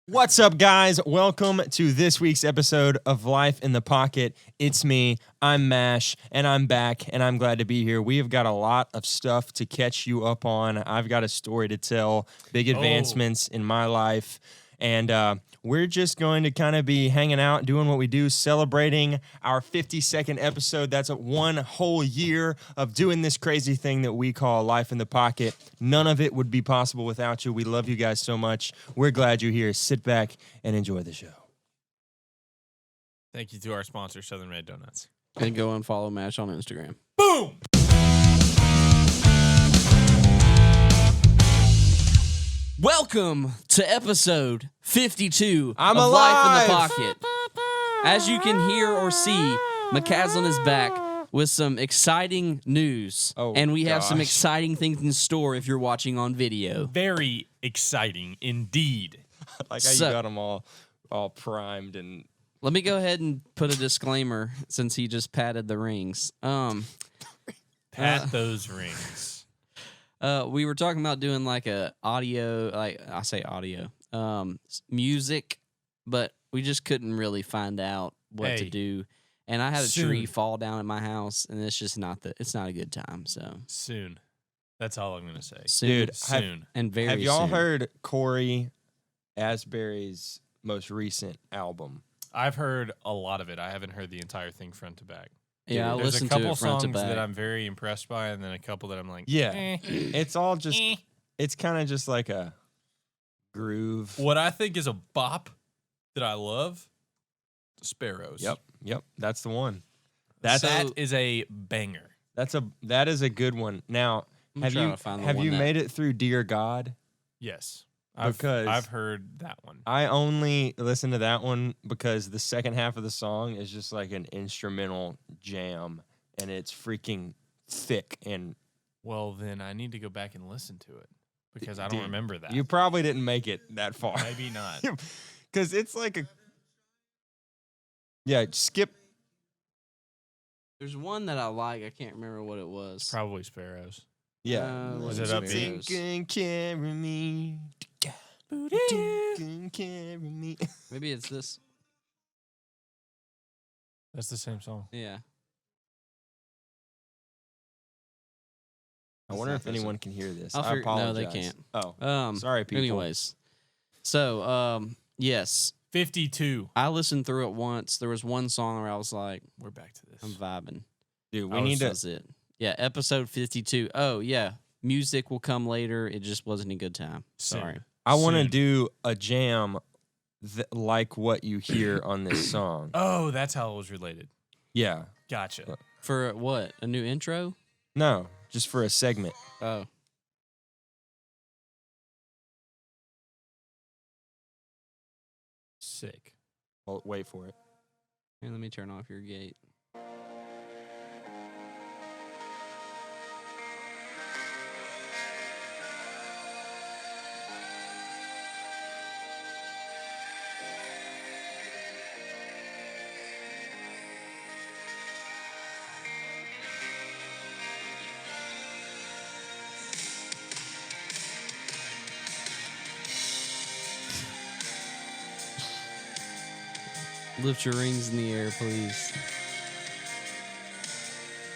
What's up, guys? Welcome to this week's episode of Life in the Pocket. It's me, I'm Mash, and I'm back, and I'm glad to be here. We have got a lot of stuff to catch you up on. I've got a story to tell, big advancements in my life, and we're just going to kind of be hanging out, doing what we do, celebrating our 52nd episode. That's one whole year of doing this crazy thing that we call Life in the Pocket. None of it would be possible without you. We love you guys so much. We're glad you're here. Sit back and enjoy the show. Thank you to our sponsor, Southern Red Donuts. And go and follow Mash on Instagram. Boom! Welcome to episode 52 I'm of alive! Life in the Pocket. As you can hear or see, McCaslin is back with some exciting news. Oh, and we have some gosh. exciting things in store if you're watching on video. Very exciting indeed. Like how So- you got them all primed and Let me go ahead and put a disclaimer since he just patted the rings. Pat those rings. We were talking about doing like a audio, music, but we just couldn't really find out what to Hey, do. And I had a soon. tree fall down at my house, and it's just it's not a good time. So Soon. That's all I'm going to say. soon, Dude, Soon. and very have y'all soon. heard Corey Asbury's most recent album? I've heard a lot of it. I haven't heard the entire thing front to back. Yeah, I There's a listened to couple it front songs to back. that I'm very impressed by, and then a couple that I'm like, Yeah. eh. It's all just it's kind of just like a groove. What I think is a bop that I love, Sparrows. Yep, that's the one. So- That is a banger. That is a good one. Now, I'm have trying you to find the have one you that- made it through Dear God? Yes. Because- I've heard that one. I only listen to that one because the second half of the song is just like an instrumental jam, and it's freaking thick. And Well, then I need to go back and listen to it because I don't Dude, remember that. you probably didn't make it that far. Maybe not. Because it's like a skip. There's one that I like. I can't remember what it was. Probably Sparrows. Yeah. Was it upbeat? Sparrows. Can carry me. Can carry me. Maybe it's this. That's the same song. Yeah. I wonder if anyone can hear this. I'll I figure- no, apologize. they can't. Oh, sorry, people. Anyways, so yes, 52. I listened through it once. There was one song where I was like, We're back to this. I'm vibing. dude, we I was need to. That's it. Yeah, episode 52. Oh, yeah. Music will come later. It just wasn't a good time. Sorry. Soon. I want to Soon. do a jam like what you hear on this song. Oh, that's how it was related. Yeah. Gotcha. For what? A new intro? No, just for a segment. Oh. Sick. Well, wait for it. Here, let me turn off your gate. Lift your rings in the air, please.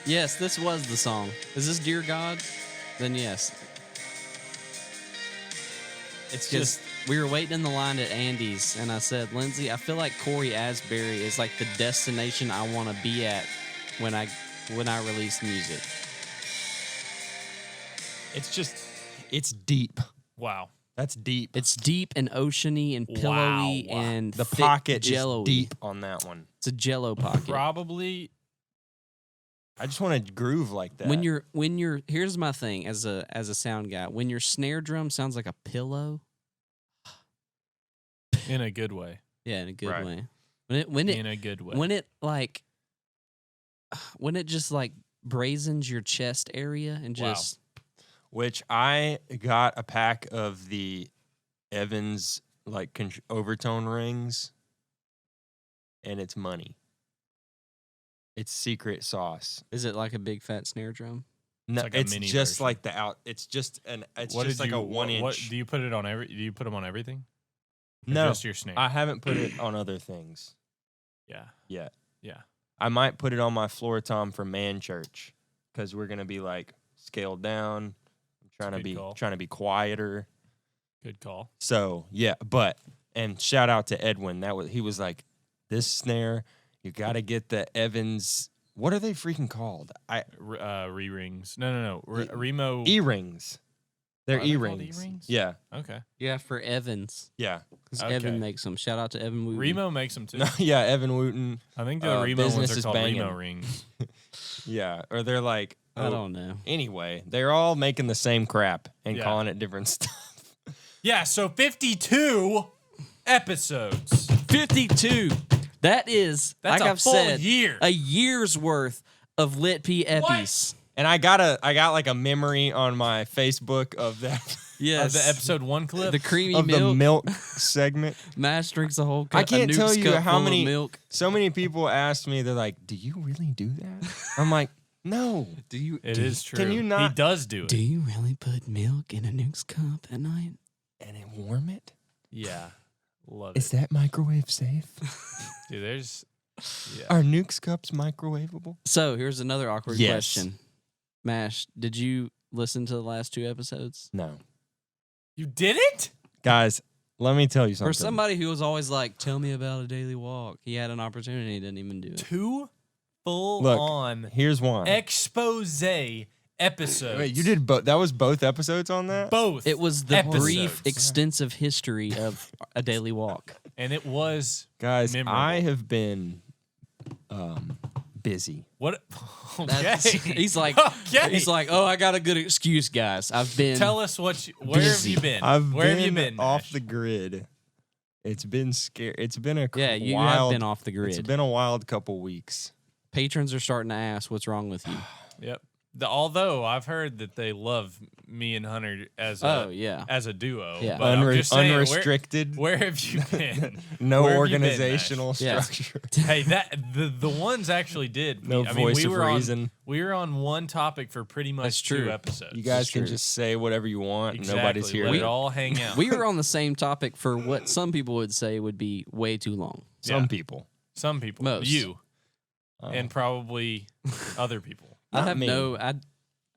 Yes, this was the song. Is this Dear God? Then yes. It's Because just we were waiting in the line at Andy's, and I said, Lindsay, I feel like Corey Asbury is like the destination I want to be at when I release music. It's deep. wow. That's deep. It's deep and oceany and pillowy Wow. and The thick pocket jello-y. is deep on that one. It's a jello pocket. Probably I just want to groove like that. When you're here's my thing as a sound guy. When your snare drum sounds like a pillow, in a good way. yeah, in a good Right. way. In a good way. When it just like brazens your chest area and Wow. just Which I got a pack of the Evans like overtone rings, and it's money. It's secret sauce. is it like a big fat snare drum? No, like a it's mini just version. like the out. It's just an. It's What just did like you, a 1 what inch. do you put it on do you put them on everything? Or No, just your snare. I haven't put it on other things yeah. yet. Yeah. I might put it on my floor tom for man church because we're gonna be like scaled down. I'm trying to good be call. quieter. Good call. So yeah, and shout out to Edwin. He was like, this snare, you got to get the Evans. What are they freaking called? Re-rings. No. Remo. E-rings. They're Are they called E-rings. E-rings? Yeah, Okay. Yeah, for Evans. yeah, Because Okay. Evan makes them. Shout out to Evan Wooten. Remo makes them too. yeah. Evan Wooten. I think the Remo business ones are is called banging. Remo rings. Yeah, or they're like, I don't know. Anyway, they're all making the same crap and Yeah. calling it different stuff. Yeah, so 52 episodes. 52. That is, That's like a I've full said, year. a year's worth of Lit P Eppies. And I got like a memory on my Facebook of that Yes. The episode 1 clip. The creamy of milk. the milk segment. Mash drinks a whole cup. I can't a tell Nuke's you cup how full of many milk. So many people asked me, they're like, "Do you really do that?" I'm like, "No." Do you? It is true. Can you He not- does do it. Do you really put milk in a Nuke's cup at night? And it warm it? Yeah. Love Is it. that microwave safe? Dude, there's... Yeah. Are Nuke's cups microwavable? So here's another awkward Yes. question. Mash, did you listen to the last 2 episodes? No. You didn't? Guys, let me tell you something. For somebody who was always like, "Tell me about a daily walk," he had an opportunity, he didn't even do it. 2 full Look, on here's one. expose episodes. Wait, you did both? That was both episodes on that? both. It was the episodes. brief, extensive history of a daily walk. And it was Guys, memorable. I have been busy. what? That's- Okay. he's like, okay. he's like, "Oh, I got a good excuse, guys. I've been." Tell us where have busy. you been? I've where been have you been? off Nash? the grid. It's been scary. It's been a yeah, you wild, have been off the It's grid. been a wild couple weeks. Patrons are starting to ask, "What's wrong with you?" Yep. Although I've heard that they love me and Hunter as a Oh yeah, as a duo. Yeah. But I'm just saying, Unrestricted. Where have you been? No where have you been, organizational Yeah. structure. Hey, the ones actually did. No I mean, voice we of were reason. we were on one topic for pretty much That's 2 true. episodes. You guys That's can true. just say whatever you want. exactly. Nobody's here. Let it all hang out. we were on the same topic for what some people would say would be way too long. Some Yeah. people. Some people, Most. you, Oh. and probably other people. I Not have me. no.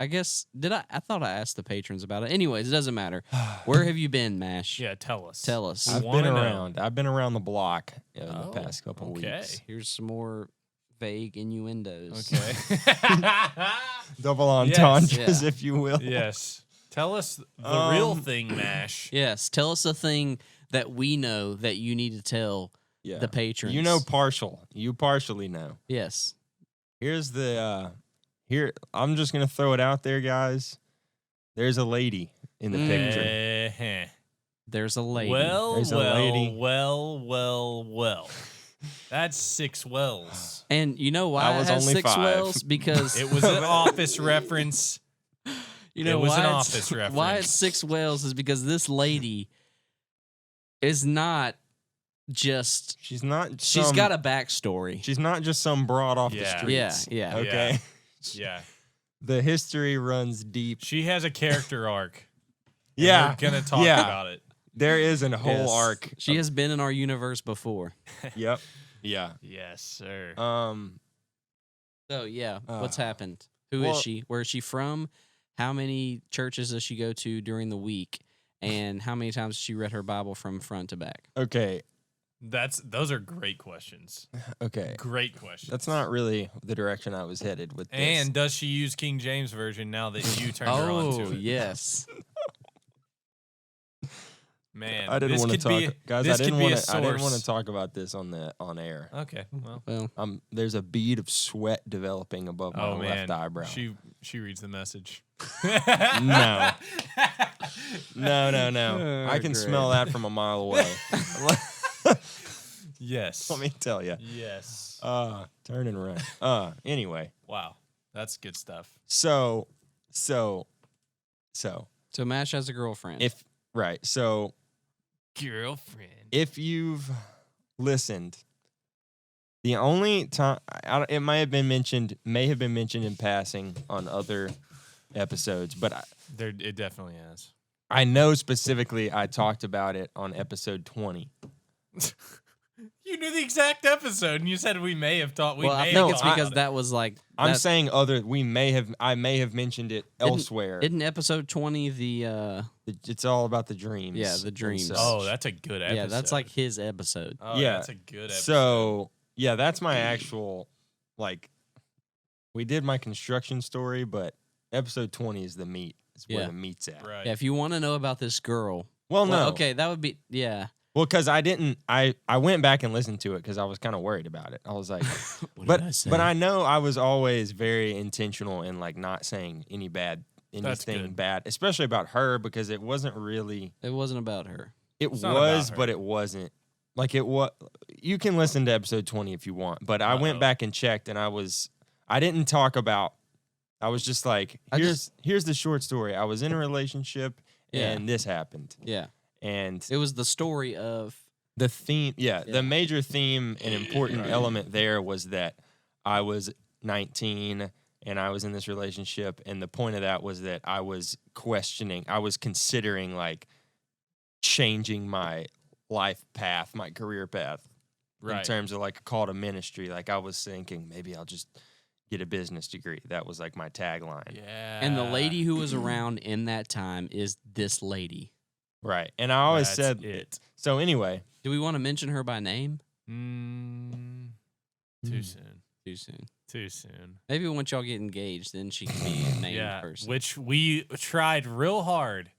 I guess did I? I thought I asked the patrons about it. Anyways, it doesn't matter. Where have you been, Mash? Yeah, tell us. Tell us. We I've wanna been know. around. I've been around the block in the Oh, past couple okay. weeks. Here's some more vague innuendos. Okay. Double Yes. entendres, Yeah. if you will. yes. Tell us the real Um, thing, Mash. Yes. Tell us a thing that we know that you need to tell Yeah. the patrons. You know partial. You partially know. Yes. Here's the here I'm just gonna throw it out there, guys. There's a lady in the picture. Eh-heh. There's a lady. Well, There's a lady. well. That's 6 wells. And you know why That it was has only 6 5. wells? Because It was an office reference. you know it was why an it's- office Why reference. it's 6 wells is because this lady is not just. She's not She's got a backstory. she's not just some broad off the Yeah. streets. Yeah. Okay. Yeah. The history runs deep. She has a character arc. and Yeah. We're going to talk Yeah. about it. There is a whole Yes. arc. She has been in our universe before. Yep. Yeah. Yes, sir. So yeah, what's Uh, happened? Who is well- she? Where is she from? How many churches does she go to during the week? And how many times has she read her Bible from front to back? Okay. Those are great questions. Okay. Great questions. That's not really the direction I was headed with this. And does she use King James version now that you turned her on to Oh it? yes. Man, I didn't this want to could talk, be, guys. This I didn't could be want a to. I didn't want source. to talk about this on air. Okay, well. Well, There's a bead of sweat developing above my Oh man, left eyebrow. She reads the message. No. No. I can great. smell that from a mile away. Yes. Let me tell you. Yes. Turn and run. Anyway, Wow, that's good stuff. so so Mash has a girlfriend. if right, so Girlfriend. if you've listened, the only time it may have been mentioned in passing on other episodes, but It definitely has. I know specifically I talked about it on episode 20. You knew the exact episode, and you said we may have thought we Well, I may think have it's talked because about that was like. I'm that- saying I may have mentioned it elsewhere. Isn't episode 20 the? It's all about the dreams. Yeah, the and dreams. such. Oh, that's a good episode. Yeah, that's like his episode. Oh, Yeah. that's a good episode. So, yeah, that's my actual, like, we did my construction story, but episode 20 is the meat. Is where Yeah. the meat's at. right. Yeah, if you want to know about this girl. Well, no. Okay, that would be Well, because I went back and listened to it because I was kind of worried about it. I was like, but I know I was always very intentional in like not saying anything good. bad, especially about her because it wasn't really. It wasn't about her. It It's not about was, her. but it wasn't. Like it was. You can listen to episode 20 if you want, but I went back and checked, and I didn't talk about. I was just like, here's the short story. I was in a relationship, Yeah. and this happened, Yeah, and it was the story of. the theme, Yeah. the major theme and important Right. element there was that I was 19 and I was in this relationship, and the point of that was that I was considering like changing my life path, my career path, in Right. terms of like a call to ministry. Like I was thinking maybe I'll just get a business degree. That was like my tagline. Yeah. And the lady who was around in that time is this lady. Right. And I always That's said it. so anyway. Do we want to mention her by name? Too soon. Too soon. Too soon. Maybe once y'all get engaged, then she can be a named Yeah. person. Which we tried real hard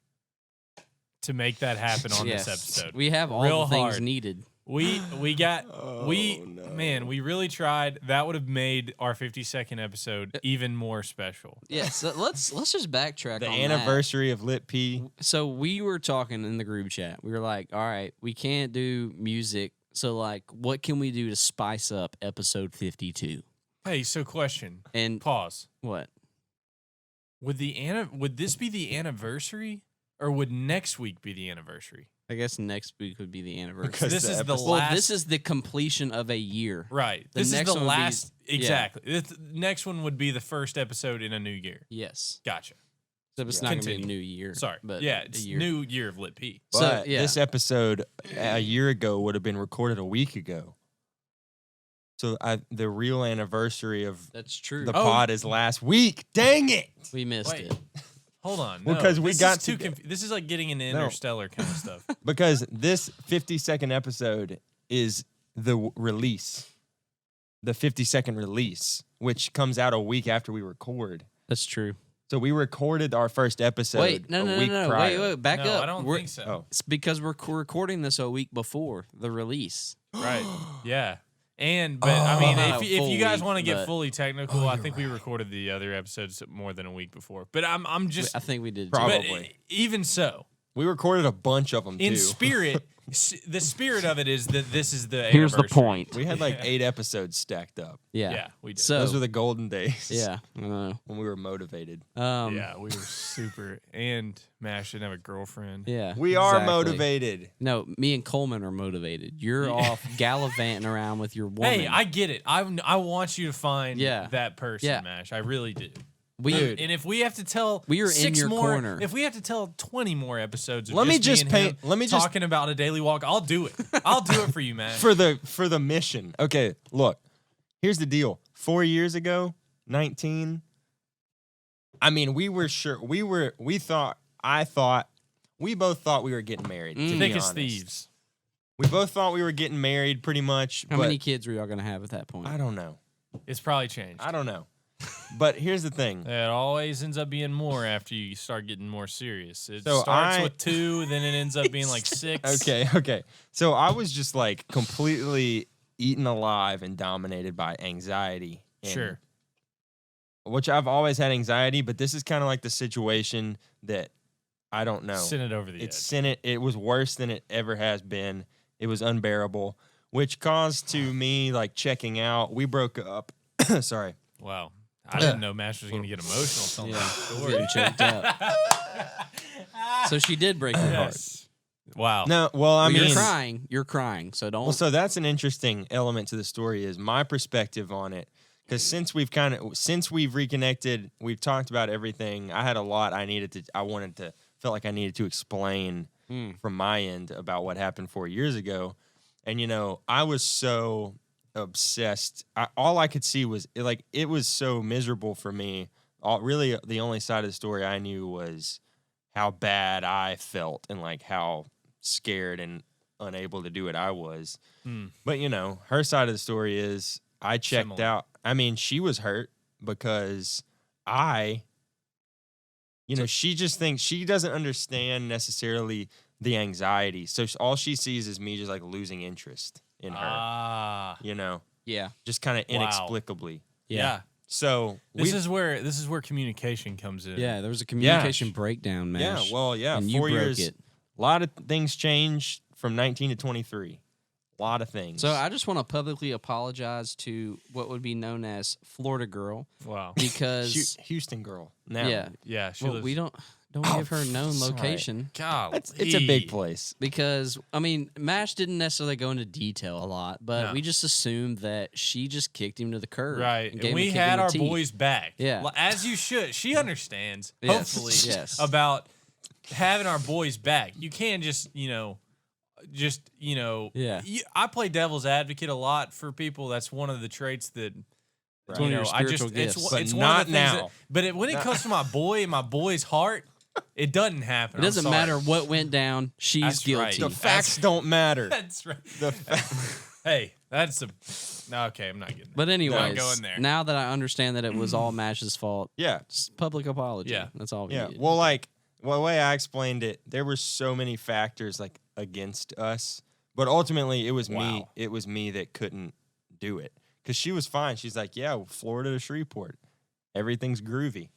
to make that happen on Yes. this episode. We have all Real the things hard. needed. We got no. man, we really tried. That would have made our 52nd episode even more special. Yeah, so let's just backtrack The on anniversary of Lit P. that. So we were talking in the group chat. We were like, all right, we can't do music. So like, what can we do to spice up episode 52? Hey, so question. And Pause. what? Would this be the anniversary, or would next week be the anniversary? I guess next week would be the anniversary. Because This the is the episode- Well, last. this is the completion of a year. right. the This is next the one would be- last. yeah. Exactly. The next one would be the first episode in a new year. Yes. Gotcha. So it's Yeah. not going to be a Continue. new year. Sorry. But yeah, a it's year. new year of Lit P. So, But yeah. this episode a year ago would have been recorded a week ago. So the real anniversary of That's true. the Oh. pod is last week. Dang it! We missed Wait. it. Hold on. Well, no, 'cause we this got is too to- this is like getting into Interstellar kind of stuff. Because this 52nd episode is the release, the 52nd release, which comes out a week after we record. That's true. So we recorded our first episode Wait, no, a no, week no, no. prior. Wait, back no, up. I don't We're- think so. Oh. It's because we're recording this a week before the release. Right. Yeah. But I mean, Not a if you full guys week, want to get but- fully technical, I you're think we recorded the other episodes more than a week before. But I'm just I think we did. too. Probably. but even so, We recorded a bunch of them in too. spirit, the spirit of it is that this is the Here's the anniversary. point. We had like 8 episodes stacked up. Yeah. Yeah, we did. So Those were the golden days. yeah. I know. When we were motivated. Yeah, we were super. And Mash didn't have a girlfriend. Yeah. We are exactly. motivated. No, me and Coleman are motivated. You're off gallivanting around with your woman. Hey, I get it. I want you to find Yeah. that person, Yeah. Mash. I really do. we Dude. And if we have to tell We are in 6 your more, corner. if we have to tell 20 more episodes of Let me me just and paint- him let me just- talking about a daily walk, I'll do it. I'll do it for you, man. For the mission. Okay, look. Here's the deal. 4 years ago, 19. I mean, we were sure we both thought we were getting married. To be Thick as honest. thieves. We both thought we were getting married pretty much. How but many kids were y'all gonna have at that point? I don't know. It's probably changed. I don't know. But here's the thing. It always ends up being more after you start getting more serious. It So starts with 2, then it ends up being like 6. Okay. So I was just like completely eaten alive and dominated by anxiety. And- Sure. Which I've always had anxiety, but this is kind of like the situation that I don't know. Send it over the It's edge. sent it. It was worse than it ever has been. It was unbearable, which caused to me like checking out. We broke up. Sorry. Wow. I didn't know Mash was going to get emotional telling Yeah, that I was story. getting choked up. So she did break your heart. Yes. Wow. No, well, I Well, mean, you're crying. You're crying. So don't. well, so that's an interesting element to the story is my perspective on it. Because since we've reconnected, we've talked about everything. I had a lot I wanted to felt like I needed to explain from my end about what happened 4 years ago. And, you know, I was so obsessed. All I could see was it was so miserable for me. Really, the only side of the story I knew was how bad I felt and like how scared and unable to do it I was. But, you know, her side of the story is I checked out. I mean, she was hurt because she just thinks she doesn't understand necessarily the anxiety. So all she sees is me just like losing interest in her. You know? Yeah. Just kind of inexplicably. Yeah. So this is where communication comes in. Yeah, there was a communication breakdown, man. Yeah, well, yeah. And 4 you broke years. it. A lot of things changed from 19 to 23. A lot of things. So I just want to publicly apologize to what would be known as Florida Girl. Wow. Because Houston girl. Now. Yeah. She Well, lives. we don't give her known sorry. location. God, It's a big place. Because, I mean, Mash didn't necessarily go into detail a lot, but we just assumed that she just kicked him to the curb. Right. And And we had our boys back. Yeah. As you should. She understands, Yes. hopefully, Yes. about having our boys back. You can't just, Yeah. I play devil's advocate a lot for people. That's one of the traits that, It's one of your spiritual gifts. it's But one not of the things now. But when it comes to my boy and my boy's heart, it doesn't happen. It doesn't matter what went down. She's That's right. guilty. The facts don't matter. That's right. The Hey, that's a. Okay, I'm not getting that. But anyways, Not going there. now that I understand that it was all Mash's fault, yeah. just public apology. Yeah. That's all we Yeah. needed. Well, the way I explained it, there were so many factors like against us, but ultimately it was me. Wow. It was me that couldn't do it because she was fine. She's like, yeah, Florida to Shreveport, everything's groovy.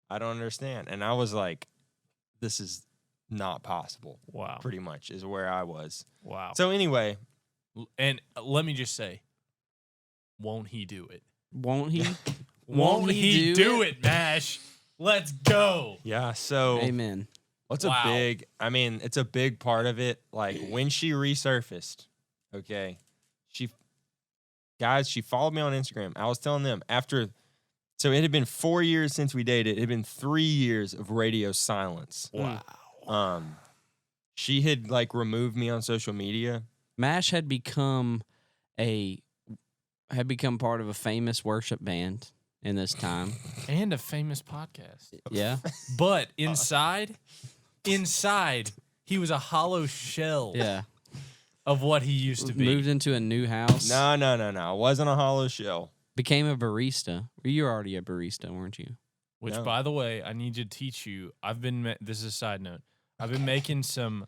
I don't understand, and I was like, this is not possible. Wow. Pretty much is where I was. Wow. So anyway, And let me just say, won't he do it? Won't he? Won't he do it, Mash? Let's go. yeah. So Amen. what's Wow. it's a big part of it. Like when she resurfaced, okay, she followed me on Instagram. I was telling them so it had been 4 years since we dated. It had been 3 years of radio silence. Wow. She had like removed me on social media. Mash had become part of a famous worship band in this time. And a famous podcast. Yeah. But inside, he was a hollow shell Yeah. of what he used to be. Moved into a new house. No. I wasn't a hollow shell. Became a barista. You were already a barista, weren't you? Which, No. by the way, I need to teach you. This is a side note. I've been making some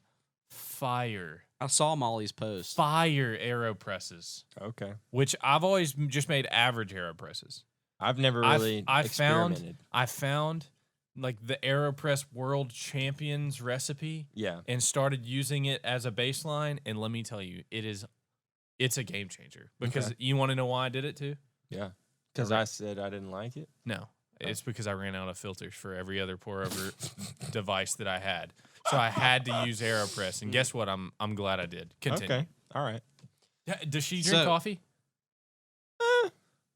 fire I saw Molly's post. AeroPresses, Okay. which I've always just made average AeroPresses. I've never really I experimented. found like the AeroPress World Champions recipe Yeah. and started using it as a baseline. And let me tell you, it's a game changer. Because Okay. you want to know why I did it too? Yeah. Because I said I didn't like it. No, it's because I ran out of filters for every other pour over device that I had. So I had to use AeroPress, and guess what? I'm glad I did. Continue. Okay. All right. Does she drink coffee?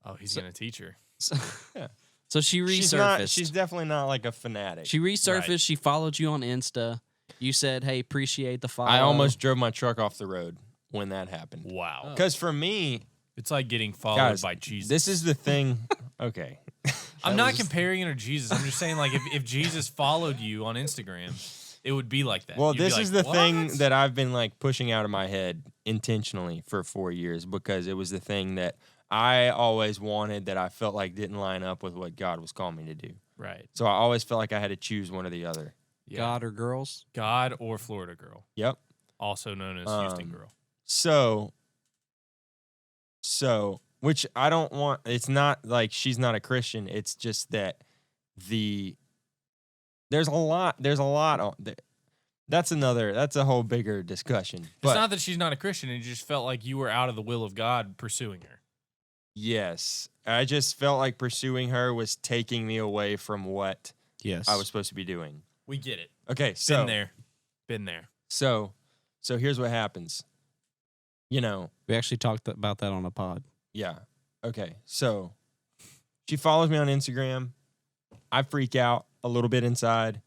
Oh, he's So- gonna teach her. So, Yeah. so she resurfaced. She's definitely not like a fanatic. She resurfaced. Right. She followed you on Insta. You said, "Hey, appreciate the follow." I almost drove my truck off the road when that happened. Wow, Because for me, it's like getting followed guys, by Jesus. this is the thing. Okay. I'm not comparing it to Jesus. I'm just saying, like, if Jesus followed you on Instagram, it would be like that. Well, You'd be this like, is the thing "What?" that I've been like pushing out of my head intentionally for 4 years because it was the thing that I always wanted that I felt like didn't line up with what God was calling me to do. Right. So I always felt like I had to choose one or the other. Yeah. God or girls. God or Florida girl, Yep. also known as Houston girl. So, which I don't want. It's not like she's not a Christian. It's just that there's a lot on. That's a whole bigger discussion. It's But not that she's not a Christian. It just felt like you were out of the will of God pursuing her. yes, I just felt like pursuing her was taking me away from what Yes. I was supposed to be doing. We get it. Okay, so Been there. So here's what happens. You know, We actually talked about that on a pod. yeah. Okay, so she follows me on Instagram. I freak out a little bit inside.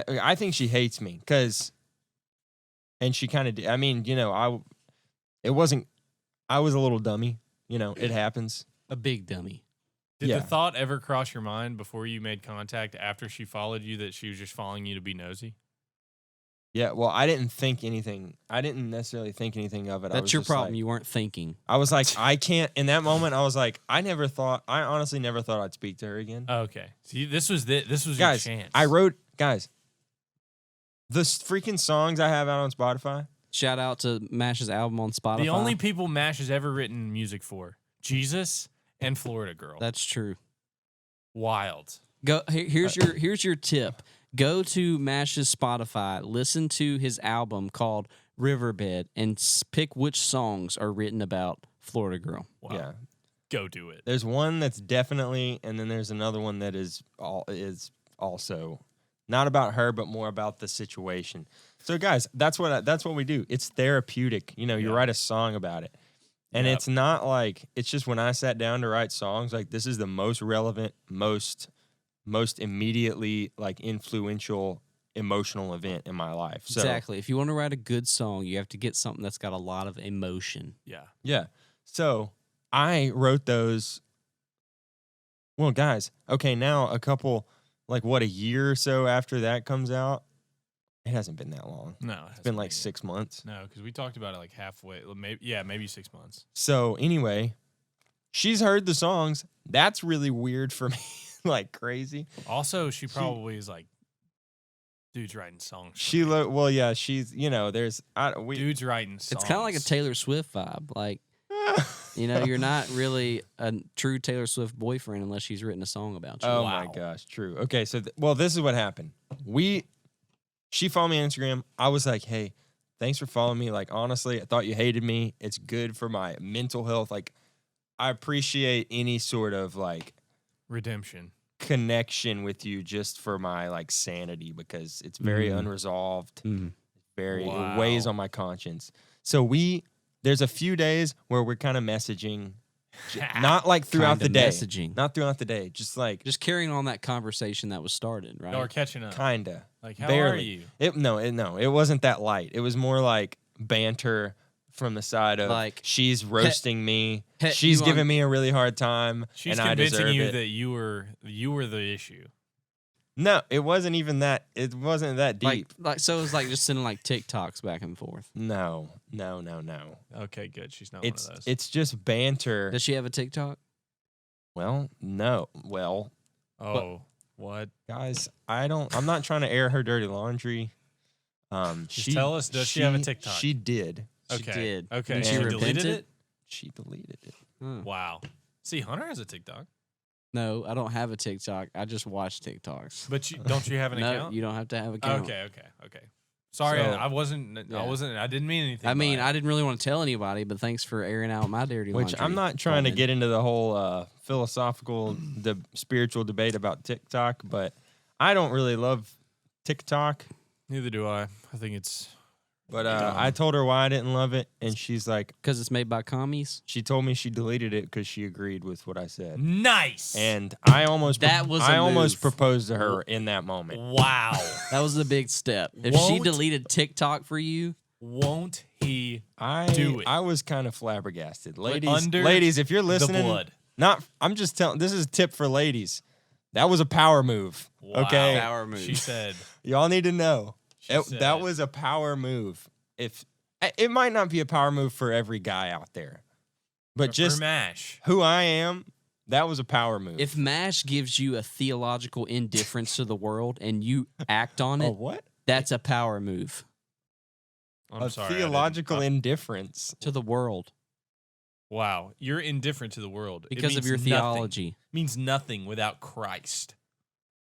I think she hates me because, and she kind of. I mean, it wasn't. I was a little dummy. It happens. A big dummy. Did Yeah. the thought ever cross your mind before you made contact after she followed you that she was just following you to be nosy? Yeah. Well, I didn't think anything. I didn't necessarily think anything of it. I That's was your just problem. like- You weren't thinking. I was like, I can't. In that moment, I was like, I honestly never thought I'd speak to her again. Okay. See, this was Guys, your chance. the freaking songs I have out on Spotify. Shout out to Mash's album on Spotify. The only people Mash has ever written music for, Jesus and Florida Girl. That's true. Wild. Here's your tip. Go to Mash's Spotify, listen to his album called Riverbed, and pick which songs are written about Florida Girl. Wow. Yeah. Go do it. There's one that's definitely, and then there's another one that is also not about her, but more about the situation. So, guys, that's what we do. It's therapeutic. You Yeah. write a song about it, and Yep. it's not like it's just when I sat down to write songs. Like this is the most relevant, most immediately like influential emotional event in my life. So, Exactly. If you want to write a good song, you have to get something that's got a lot of emotion. Yeah. Yeah. So I wrote those. Well, guys, okay, now a year or so after that comes out. It hasn't been that long. No. It's been like 6 months. No, because we talked about it like halfway. Maybe 6 months. So anyway, she's heard the songs. That's really weird for me. Like crazy. Also, she probably is like, dude's writing songs. for She me. she's Dude's writing songs. It's kind of like a Taylor Swift vibe. Like, you're not really a true Taylor Swift boyfriend unless she's written a song about you. Oh Wow. my gosh, true. Okay, so this is what happened. She followed me on Instagram. I was like, hey, thanks for following me. Like, honestly, I thought you hated me. It's good for my mental health. Like, I appreciate any sort of like redemption. connection with you just for my like sanity because it's very unresolved. Mhm. It weighs on my conscience. So there's a few days where we're kind of messaging, not like throughout Kinda the day. messaging. Not throughout the day. Just like Just carrying on that conversation that was started, right? Y'all are catching up. kinda. Like, how barely. are you? It wasn't that light. It was more like banter from the side of Like, she's roasting me. Pet She's you giving on- me a really hard time, She's and I convincing deserve you it. that you were the issue. No, it wasn't even that. It wasn't that deep. So it was like just sending like TikToks back and forth. No. Okay, good. She's not It's one of those. it's just banter. Does she have a TikTok? Well, no. Well, What? guys, I'm not trying to air her dirty laundry. Just tell us, does she have a TikTok? She did. She Okay. did. Okay. And she deleted repented? it? She deleted it. Huh. Wow. See, Hunter has a TikTok. No, I don't have a TikTok. I just watch TikToks. But don't you have an No, account? you don't have to have an account. Okay. Sorry, So- I didn't mean anything. I mean, by it. I didn't really want to tell anybody, but thanks for airing out my dirty laundry. Which I'm not trying to Coleman. get into the whole philosophical, spiritual debate about TikTok, but I don't really love TikTok. Neither do I. I think it's But I told her why I didn't love it, and she's like, because it's made by commies. she told me she deleted it because she agreed with what I said. nice. And I almost That was a I almost move. proposed to her in that moment. Wow. That was the big step. If she Won't- deleted TikTok for you, Won't he Do it. I was kind of flabbergasted. But Ladies, under ladies, if you're the listening, blood? I'm just telling. This is a tip for ladies. That was a power move. Wow. Okay, Power move. She said. y'all need to know that said- was a power move. If it might not be a power move for every guy out there, but for just Mash. who I am, that was a power move. if MASH gives you a theological indifference to the world and you act on it, what? that's a power move I'm A sorry. I didn't- theological indifference. to the world Wow, you're indifferent to the world It because of means your nothing. theology. Means nothing without Christ.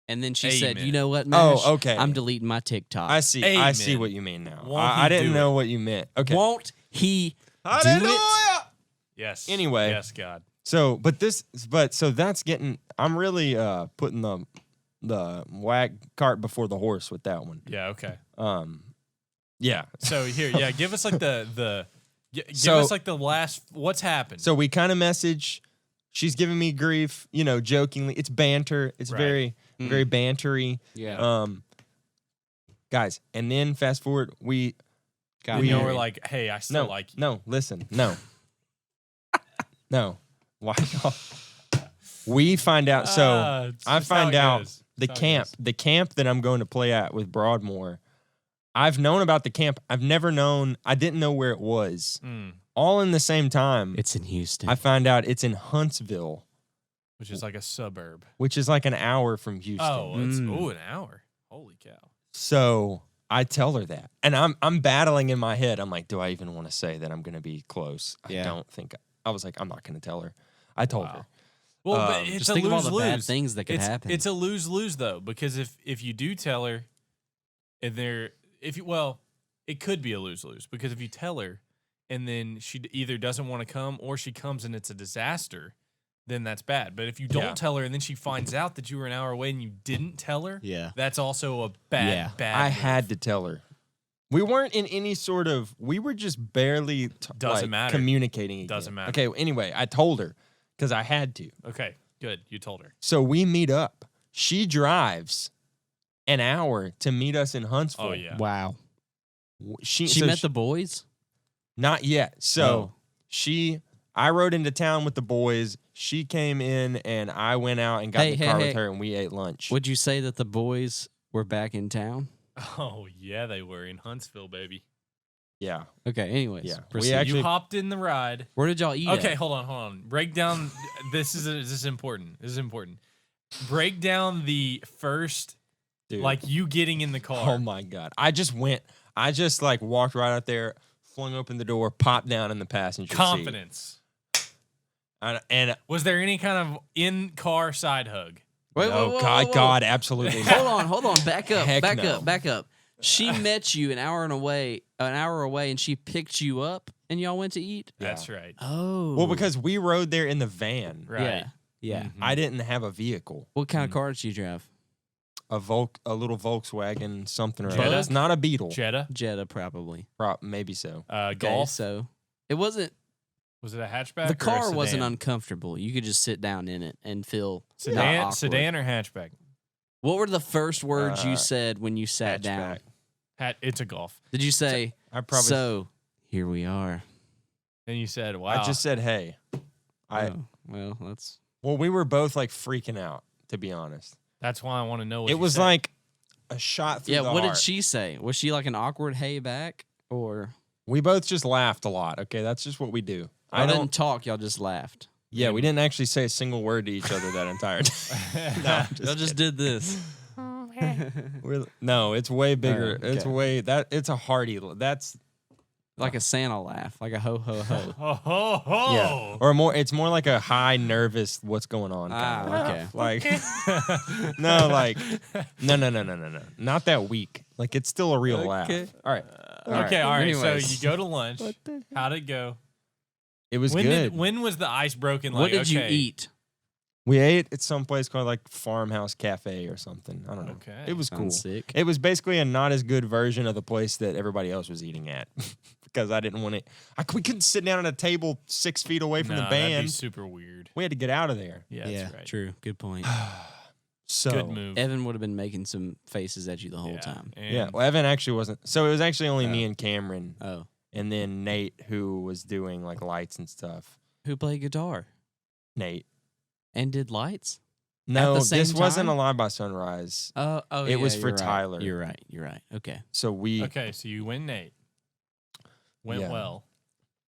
And then she said, Amen. "You know what, MASH? Oh, okay. I'm deleting my TikTok." I see. I see Amen. what you mean now. Won't I he didn't do know what you meant. Okay. Won't he do it? Hallelujah! Yes. Anyway. Yes, God. So that's getting. I'm really putting the cart before the horse with that one. Yeah. Okay. Yeah. So here, yeah, give us like give So- us like the last. What's happened? So we kind of message. She's giving me grief, jokingly. It's banter. It's Right. very, very bantery. Yeah. guys. And then fast forward, we We're like, hey, I still like you. No, listen, no. No. Why y'all? We find out. So It's I just how find it out goes. the It's how it goes. camp that I'm going to play at with Broadmoor. I've known about the camp. I didn't know where it was. All in the same time. It's in Houston. I found out it's in Huntsville, Which is like a suburb. which is like an hour from Houston. Oh, it's an hour. Holy cow. So I tell her that. And I'm battling in my head. I'm like, do I even want to say that I'm going to be close? Yeah. I don't think. I was like, I'm not going to tell her. I told her. Well, but it's Just a think of all lose-lose. the bad things that could happen. It's a lose-lose though, because if you do tell her, and it could be a lose-lose because if you tell her, and then she either doesn't want to come or she comes and it's a disaster, then that's bad. But if you don't tell her and then she finds out that you were an hour away and you didn't tell her, that's also a bad. I move. had to tell her. We weren't in any sort of. We were just barely Doesn't matter. communicating. Again. Doesn't matter. Okay. Anyway, I told her because I had to. Okay, good. You told her. So we meet up. She drives an hour to meet us in Huntsville. Oh yeah. Wow. She met the boys? Not yet. So Oh. I rode into town with the boys. She came in and I went out and got in the car with her and we ate lunch. Would you say that the boys were back in town? Oh yeah, they were in Huntsville, baby. Yeah. Okay, anyways. Yeah. proceed. We actually You hopped in the ride. Where did y'all eat Okay, at? hold on. Break down. This is important. Break down the first, Dude. like you getting in the car. Oh my God. I just like walked right out there, flung open the door, popped down in the passenger seat. Confidence. And Was there any kind of in-car side hug? Wait, no, whoa, God, absolutely not. Hold on. Back up. Heck no. Back up. She met you an hour away, and she picked you up, and y'all went to eat. That's right. Oh, Well, because we rode there in the van. Right. Yeah. Mhm. I didn't have a vehicle. What kind of car did you drive? A little Volkswagen, something or Jetta? other. It's not a Beetle. Jetta. Probably. Maybe so. Okay, Golf. so it wasn't. Was it a hatchback? The or a car wasn't sedan? uncomfortable. You could just sit down in it and feel not sedan. awkward. Sedan or hatchback? What were the first words you Uh, said when you sat down? Hatchback. It's a Golf. Did you say, I probably. so here we are? And you said, "Wow." I just said, hey. Oh, well, that's. Well, we were both like freaking out, to be honest. That's why I want to know what It you was said. like a shot through Yeah, the what heart. did she say? Was she like an awkward hey back? Or We both just laughed a lot. Okay, that's just what we do. I didn't talk, y'all just laughed. Yeah, we didn't actually say a single word to each other that entire time. No, Y'all just did this. no, it's way bigger. Oh, It's okay. way it's a hearty. That's Like a Santa laugh, like a ho ho ho. Oh, ho, ho. yeah, or more. It's more like a high nervous. What's going on? Kind of Okay. like no, like no, not that weak. Like it's still a real laugh. Okay. All right, Okay, all right. So Anyways. you go to lunch. How'd it go? it was When good. when was the ice broken? Like, What did you okay, eat? We ate at some place called like Farmhouse Cafe or something. I don't know. Okay. It was cool. Sounds sick. It was basically a not as good version of the place that everybody else was eating at because I didn't want it. We couldn't sit down at a table 6 feet away from the Nah, that'd be band. super weird. We had to get out of there. Yeah, that's right. True. Good point. So Good move. Evan would have been making some faces at you the whole Yeah. time. And Yeah, well, Evan actually wasn't. So it was actually only me and Cameron, Oh, and then Nate, who was doing like lights and stuff. who played guitar Nate. and did lights? No, the same this wasn't time? Alive by Sunrise. Oh, It was yeah, for you're right. Tyler. You're right. Okay. So we. okay, so you win Nate. Went Yeah. well.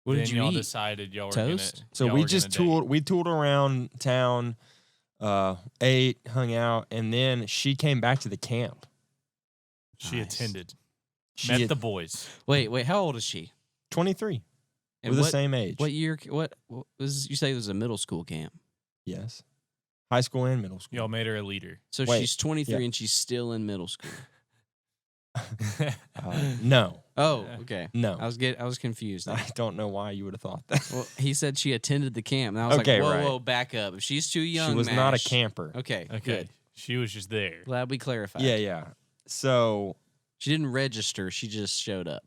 What then did you y'all eat? decided y'all were Toast? gonna. So y'all we were just gonna date. tooled. We tooled around town, ate, hung out, and then she came back to the camp. She Nice. attended. She Met had the boys. Wait. How old is she? 23. And We're what, the same age. What year? What was? You say it was a middle school camp. Yes. High school and middle school. Y'all made her a leader. So Wait, she's 23 yeah. and she's still in middle school. No. Oh, okay. No. I was confused. I don't know why you would have thought that. Well, he said she attended the camp, and I was Okay, like, right. whoa, back up. If she's too young, She was not a Mash- camper. Okay, Okay. good. She was just there. Glad we clarified. Yeah. So She didn't register. She just showed up.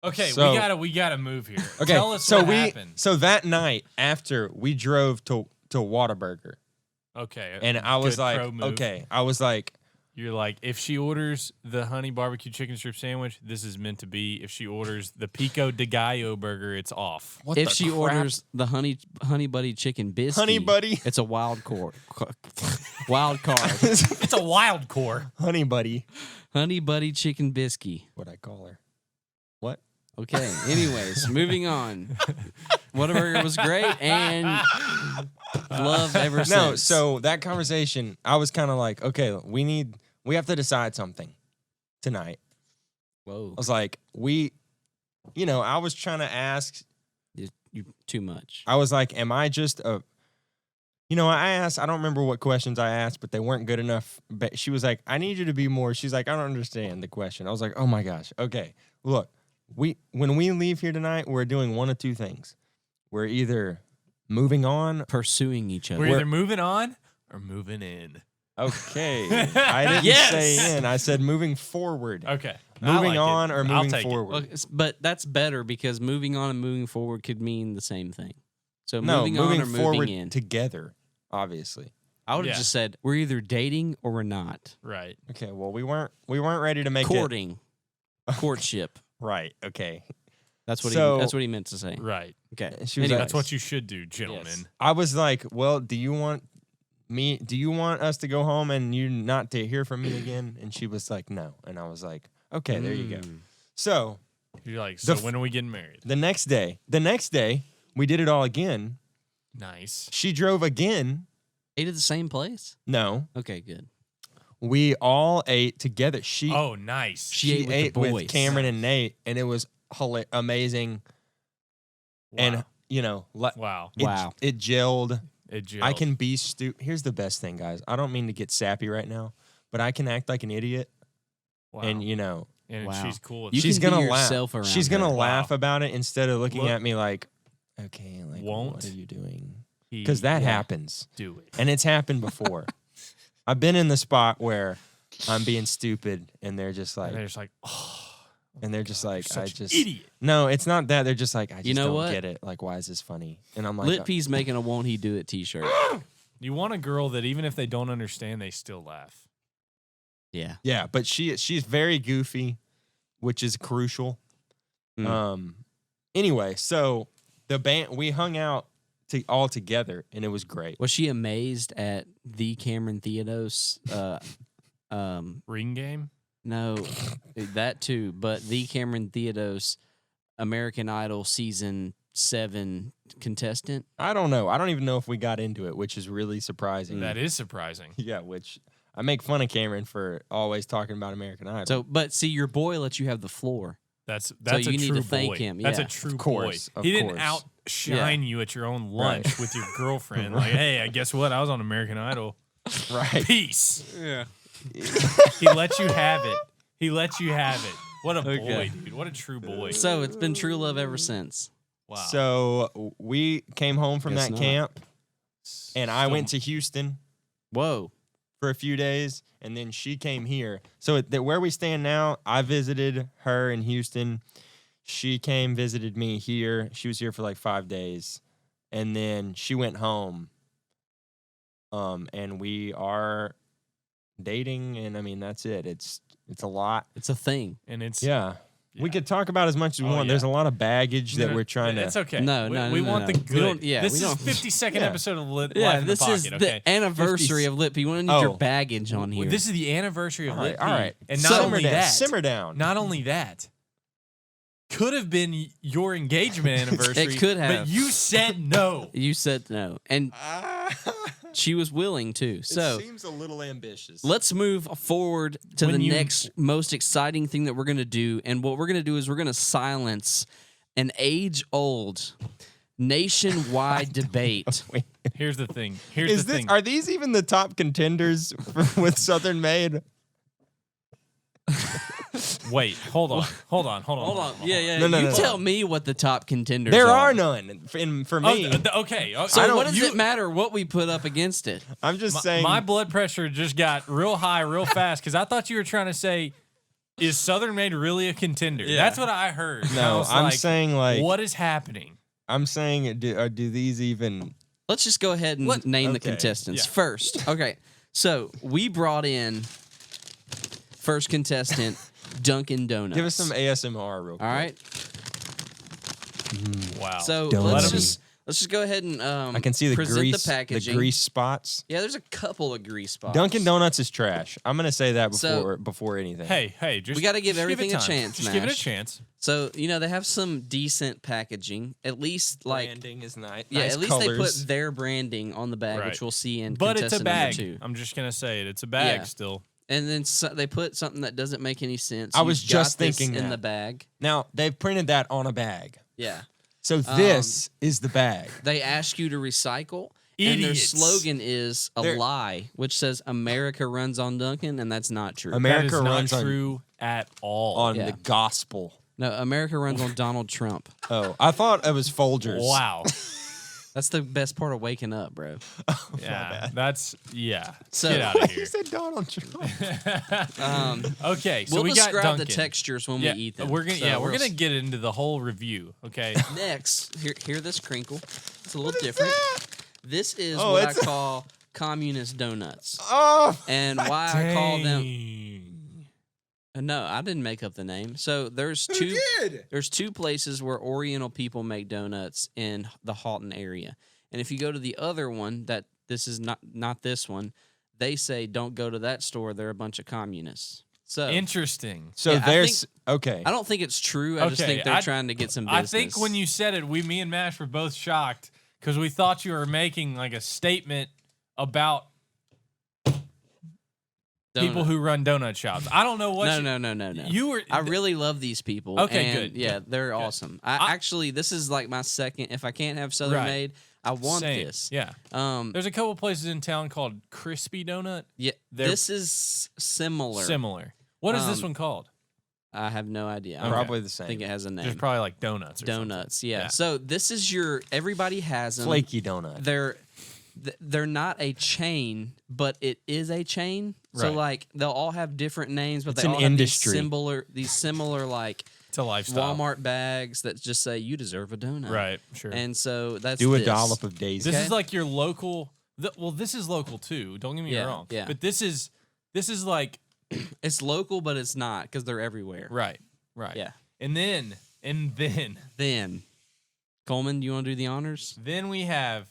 Okay, So- we gotta move here. okay, Tell us so what we happened. so that night after we drove to Whataburger, Okay. and I was good like, pro move. okay, I was like, You're like, if she orders the honey barbecue chicken strip sandwich, this is meant to be. If she orders the pico de gallo burger, it's off. What if the she crap? orders the honey buddy chicken biscuit, Honey buddy? it's a wild card. Wild card. It's a wild core. Honey buddy, Honey buddy chicken biscuit. what I call her. What? Okay. Anyways, moving on. Whataburger was great and love ever since. No, so that conversation, I was kind of like, okay, we have to decide something tonight. Whoa, I was like, I was trying to ask, you too much. I was like, am I just I asked, I don't remember what questions I asked, but they weren't good enough. But she was like, I need you to be more. She's like, I don't understand the question. I was like, oh my gosh. Okay, look, when we leave here tonight, we're doing one of two things. We're either moving on. Pursuing each other. We're either moving on or moving in. Okay, I didn't Yes! say in. I said moving forward. Okay. Moving on or I'll moving take it. forward. Well, but that's better because moving on and moving forward could mean the same thing. So No, moving on or forward moving in. together, obviously. I would have Yeah. just said we're either dating or we're not. Right. Okay, well we weren't ready to make Courting. Courtship. it right. Okay, That's what So- that's what he meant to say. Right. Okay. She was Anyway. That's what you should do, gentlemen. Yes. I was like, well, do you want us to go home and you not to hear from me again? And she was like, no. And I was like, okay, there you go. Mm. So You're like, so The- when are we getting married? the next day, we did it all again. Nice. She drove again. Ate at the same place? No, Okay, good. we all ate together. Oh, nice. She ate with the boys. Cameron and Nate, and it was amazing. Wow. And wow. Wow. it gelled. It gelled. I can be Here's the best thing, guys. I don't mean to get sappy right now, but I can act like an idiot, Wow. and And Wow. she's cool. With You it. she's can be gonna laugh. yourself around She's gonna her. laugh Wow. about it instead of looking Look- at me like, okay, like Won't what are you doing? He Because that Yeah. happens, do it. and it's happened before. I've been in the spot where I'm being stupid, and they're just And like, they're just like, oh, I such an just idiot. no, it's not that. They're just like, I just know don't what? get it. Like, why is this funny? And I'm like, Lit P's making a won't he do it t-shirt. You want a girl that even if they don't understand, they still laugh. Yeah. yeah, but she's very goofy, which is crucial. Mm. Anyway, so the band, we hung out all together, and it was great. Was she amazed at the Cameron Theodos? Ring game? No, that too. But the Cameron Theodos American Idol season 7 contestant. I don't know. I don't even know if we got into it, which is really surprising. That is surprising. Yeah, which I make fun of Cameron for always talking about American Idol. So, but see, your boy lets you have the floor. That's So a you need true to thank boy. him, That's yeah. a true Of course, boy. of He didn't course. outshine you at your own lunch Right. with your girlfriend. Like, hey, I guess what? I was on American Idol. right. Peace. Yeah. He let you have it. He let you have it. What a Okay. boy, dude. What a true boy. So it's been true love ever since. Wow. So we came home from Guess that not. camp, and I Still- went to Houston Whoa. for a few days, and then she came here. So where we stand now, I visited her in Houston. She came, visited me here. She was here for like 5 days, and then she went home. And we are dating, and I mean that's it. It's a lot. It's a thing. And it's Yeah. We Yeah. could talk about as much as we Oh, want. yeah. There's a lot of baggage that we're trying to. That's okay. No, we, no, we no, want no. the We good. don't- yeah, this we is don't- 52nd Yeah. episode of Lit Yeah, Life in this the Pocket, is okay? the anniversary of Lit P. We don't need your Oh. baggage on here. This is the anniversary of all right, Lit all P. right. And not So- only that, Simmer down. not only that, could have been your engagement anniversary. It could have. But you said no. You said no, and she was willing to. So it seems a little ambitious. let's move forward to When the you- next most exciting thing that we're going to do. And what we're going to do is we're going to silence an age-old nationwide debate. Wait, Here's the thing. Here's is the this? thing. Are these even the top contenders with Southern Made? Wait, hold on. Hold on. Yeah. No, no, you no, tell no. me what the top contenders There are. are none for Oh, me. okay. So I don't- what does you- it matter what we put up against it? I'm just saying. My blood pressure just got real high real fast because I thought you were trying to say, is Southern Made really a contender? Yeah. That's what I heard. And I no, was I'm like, saying like. what is happening? I'm saying do these even? Let's just go ahead and name the okay, contestants yeah. first. Okay. So we brought in First contestant, Dunkin' Donuts. Give us some ASMR real quick. All right. Wow. So Donut. let's just go ahead and I can see the present grease, the packaging. grease spots. Yeah, there's a couple of grease spots. Dunkin' Donuts is trash. I'm gonna say that So- before anything. hey, just We gotta give just everything it a time. chance, Just give it a Mash. chance. So they have some decent packaging. At least like branding is nice. yeah, nice at least colors. they put their branding on the bag, Right. which we'll see in But it's a contestant bag. number 2. I'm just gonna say it. It's a bag Yeah. still. And then they put something that doesn't make any sense. I was You've just got this thinking in that. the bag. Now they've printed that on a bag. Yeah. So this is the bag. They ask you to recycle. And their Idiots. slogan is a They're- lie, which says America runs on Dunkin', and that's not true. America that is runs not true at all. on Yeah. the gospel. No, America runs on Donald Trump. Oh, I thought it was Folgers. Wow. That's the best part of waking up, bro. Yeah. That's So- get out of You here. said Donald Trump. Okay, so We'll we got describe Dunkin'. the textures when Yeah, we eat them. we're gonna So we're real gonna get into the whole review. Okay. Next, hear this crinkle. It's a little different. This is Oh, what I it's- call communist donuts. Oh, And why I call them Dang. no, I didn't make up the name. So there's two places where Oriental people make donuts in the Halton area. And if you go to the other one, that this is not this one, they say don't go to that store, they're a bunch of communists. So Interesting. so Yeah, I there's okay. I don't think it's true. I just Okay, think they're I- trying to get some I business. think when you said it, me and Mash were both shocked because we thought you were making like a statement about people who run donut shops. I don't know what. No. You were. I really love these people. Okay, and good, Yeah, good, they're good. awesome. Actually, this is like my second. If I can't have Southern Right. Made, I want Same. this. Yeah. There's a couple places in town called Crispy Donut. Yeah, They're this is similar. Similar. What is this Um, one called? I have no idea. I Probably the don't same. think it has a There's name. probably like donuts. Or Donuts. Yeah. Yeah. So this is your. Everybody has them. Flaky donut. They're not a chain, but it is a chain. So Right. like they'll all have different names, but It's they an all have industry. these similar like It's a lifestyle. Walmart bags that just say you deserve a donut. Right. Sure. And so that's Do a this. dollop of Daisy. This Okay. is like your local. Well, this is local too. Don't get me Yeah, wrong. yeah. But this is like It's local, but it's not because they're everywhere. right. Yeah. And then Then, Coleman, you want to do the honors? then we have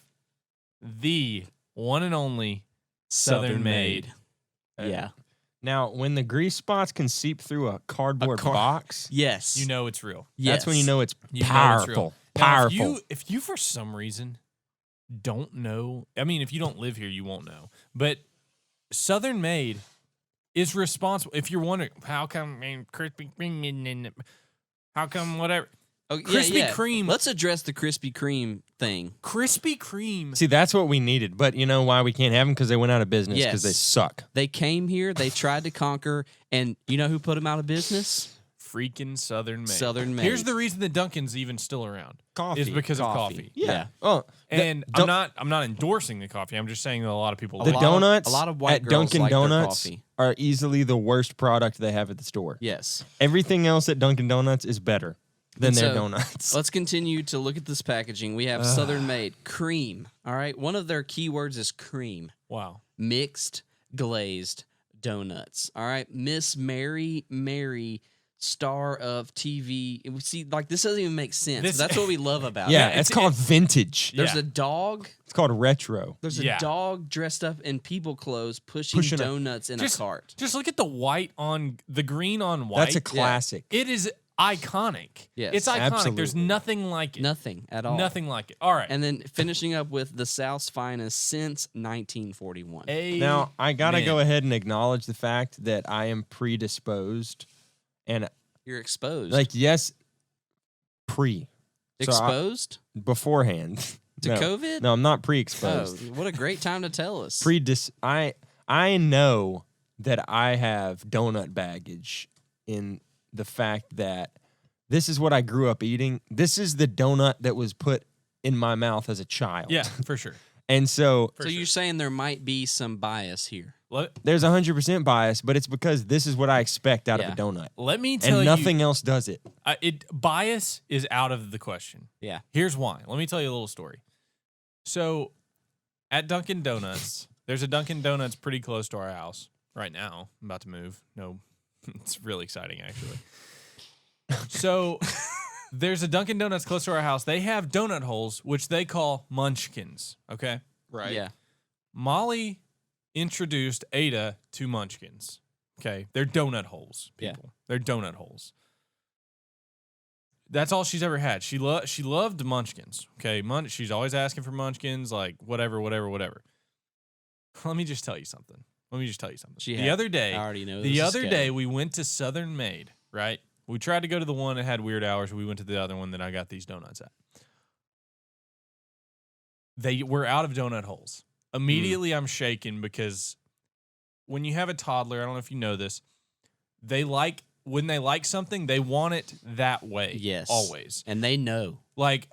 the one and only Southern Made. Yeah. Now, when the grease spots can seep through a cardboard box, Yes. You know it's real. that's when you Yes. know it's You know it's powerful. real. Now, Powerful. if you for some reason don't know, I mean, if you don't live here, you won't know. But Southern Made is responsible. If you're wondering how come Krispy Kreme, how come whatever Oh, Krispy Kreme. Let's address the Krispy Kreme thing. Krispy Kreme. See, that's what we needed. But you know why we can't have them? Because they went out of business because they Yes. suck. They came here, they tried to conquer, and you know who put them out of business? Freaking Southern Made. Southern Made. Here's the reason that Dunkin's even still around. Coffee. Is because of coffee. Yeah. Oh, And Dun- I'm not endorsing the coffee. I'm just saying that a lot of people the like it. donuts a lot of white at girls Dunkin' like their Donuts coffee. are easily the worst product they have at the store. Yes. Everything else at Dunkin' Donuts is better than And their so, donuts. Let's continue to look at this packaging. We have Southern Made cream. All right. One of their keywords is cream. Wow. Mixed glazed donuts. All right. Miss Mary, star of TV. We see, like, this doesn't even make sense. This- but that's what we love about Yeah, it. it's called vintage. There's Yeah. a dog. It's called retro. There's a Yeah. dog dressed up in people clothes pushing Pushing a- donuts in a cart. Just look at the white on the green on white. That's a classic. It is iconic. Yes. It's iconic. Absolutely. There's nothing like it. Nothing at all. Nothing like it. All right. And then finishing up with the South's finest since 1941. Now, I got to Amen. go ahead and acknowledge the fact that I am predisposed. And, You're exposed. like, yes, pre. So exposed beforehand. to no. COVID? No, I'm not Oh, pre-exposed. what a great time to tell us. I know that I have donut baggage in the fact that this is what I grew up eating. This is the donut that was put in my mouth as a child. Yeah, for sure. And so For So sure. you're saying there might be some bias here. there's 100% bias, but it's because this is what I expect out of Yeah. a donut. Let me tell And you, nothing else does it. bias is out of the question. Yeah. Here's why. Let me tell you a little story. So, at Dunkin' Donuts, there's a Dunkin' Donuts pretty close to our house right now. I'm about to move. No It's really exciting, actually. So there's a Dunkin' Donuts close to our house. They have donut holes, which they call munchkins. Okay, Right. Yeah. Molly introduced Ada to munchkins. Okay, they're donut holes, people. They're donut holes. That's all she's ever had. She loved munchkins. Okay, she's always asking for munchkins, like whatever. Let me just tell you something. The other day, I already know. the other day we went to Southern Maid, right? We tried to go to the one that had weird hours. We went to the other one that I got these donuts at. They were out of donut holes. Immediately, I'm shaking because when you have a toddler, I don't know if you know this, when they like something, they want it that way. Yes. Always. And they know. Like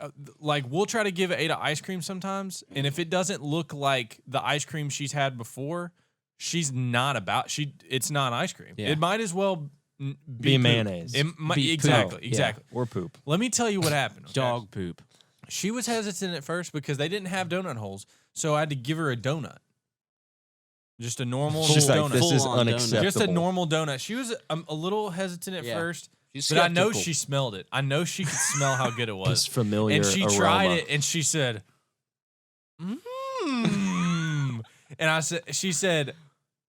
we'll try to give Ada ice cream sometimes, and if it doesn't look like the ice cream she's had before, she's not about. It's not ice cream. Yeah. It might as well Be poop. mayonnaise. Exactly. Or poop. Let me tell you what happened. Okay? Dog poop. She was hesitant at first because they didn't have donut holes, so I had to give her a donut. Just a normal She's like, donut. this is Full-on donut. unacceptable. Just a normal donut. She was a little hesitant at first, She's but I know skeptical. she smelled it. I know she could smell how good it was. This familiar And she aroma. tried it, and she said, "Mmm." And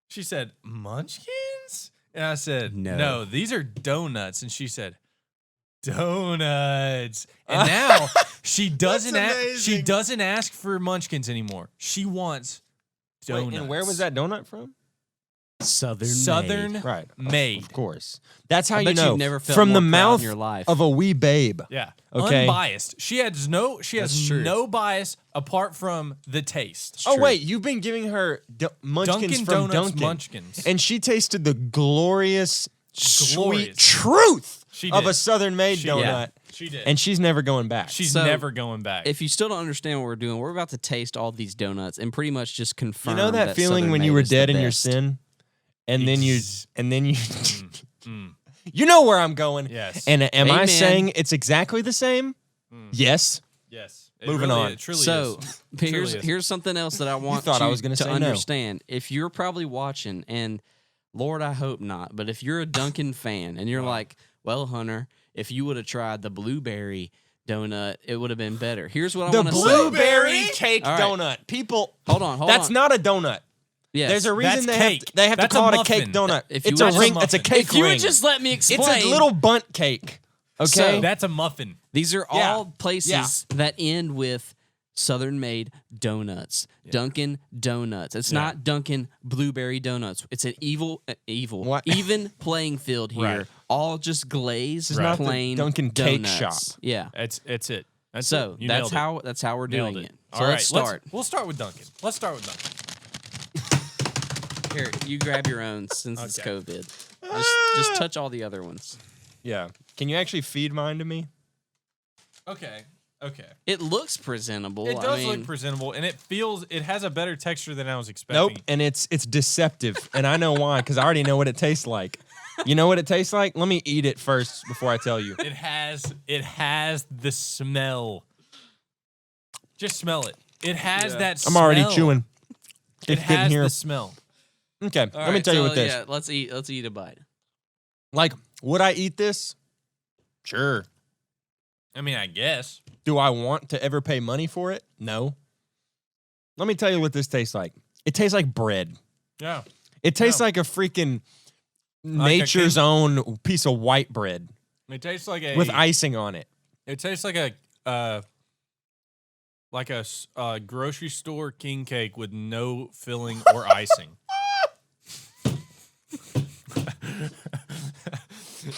she said, "Munchkins?" And I said, No. "No, these are donuts." And she said, "Donuts." And now she doesn't amazing. ask for Munchkins anymore. She wants donuts. Wait, and where was that donut from? Southern Maid. Right. Made. Of course. That's how I you bet know. you've never felt from the more proud in mouth your life. of a wee babe. Yeah. Okay. Unbiased. She has That's true. no bias apart from the taste. Oh, true. wait. You've been giving her munchkins Dunkin' from Donuts Dunkin'. Munchkins. And she tasted the glorious, sweet Glorious. truth She of did. a Southern Made She donut. did. She did. And she's never going back. She's So, never going back. If you still don't understand what we're doing, we're about to taste all these donuts and pretty much just confirm. you know that feeling Southern when Maid you were is the dead in your best. sin? And then you Mm. you know where I'm going. Yes. And am I Amen. saying it's exactly the same? Yes. Yes. Moving on. It truly So is. here's something else that I want thought I you was gonna to say no. understand. If you're probably watching, and Lord, I hope not, but if you're a Dunkin' fan and you're like, well, Hunter, if you would have tried the blueberry donut, it would have been better. Here's what I The want to say. blueberry cake All right. donut. People, Hold on. that's not a donut. Yes. There's a reason That's they cake. have to That's call a it a cake muffin. donut. If you It's a would- ring. That's a It's a muffin. cake If you ring. would just let me explain. It's a little bunt cake. Okay. So- That's a muffin. These are Yeah. all places that end with Southern Made donuts. Dunkin' Donuts. It's Yeah. not Dunkin' Blueberry Donuts. It's an What? even playing field here. Right. All just glazed, This is not the plain Dunkin' Cake donuts. shop. Yeah. It's it. That's So it. You that's nailed how we're doing Nailed it. So All right, let's start. We'll start with Dunkin'. Let's start with Dunkin'. Here, you grab your own since it's Okay. COVID. Just touch all the other ones. Yeah. Can you actually feed mine to me? Okay. It looks presentable. It I does mean, look presentable, and it has a better texture than I was expecting. Nope. And it's deceptive, and I know why because I already know what it tastes like. You know what it tastes like? Let me eat it first before I tell you. It has the smell. Just smell it. It has that I'm smell. already chewing. It It's getting has here. the smell. Okay. all Let me right, tell you so, what this. Yeah, let's eat a bite. Like, would I eat this? Sure. I mean, I guess. Do I want to ever pay money for it? No. Let me tell you what this tastes like. It tastes like bread. Yeah. It tastes Yeah. like a freaking Like a nature's own piece of white bread It tastes like a with icing on it. It tastes like a grocery store king cake with no filling or icing.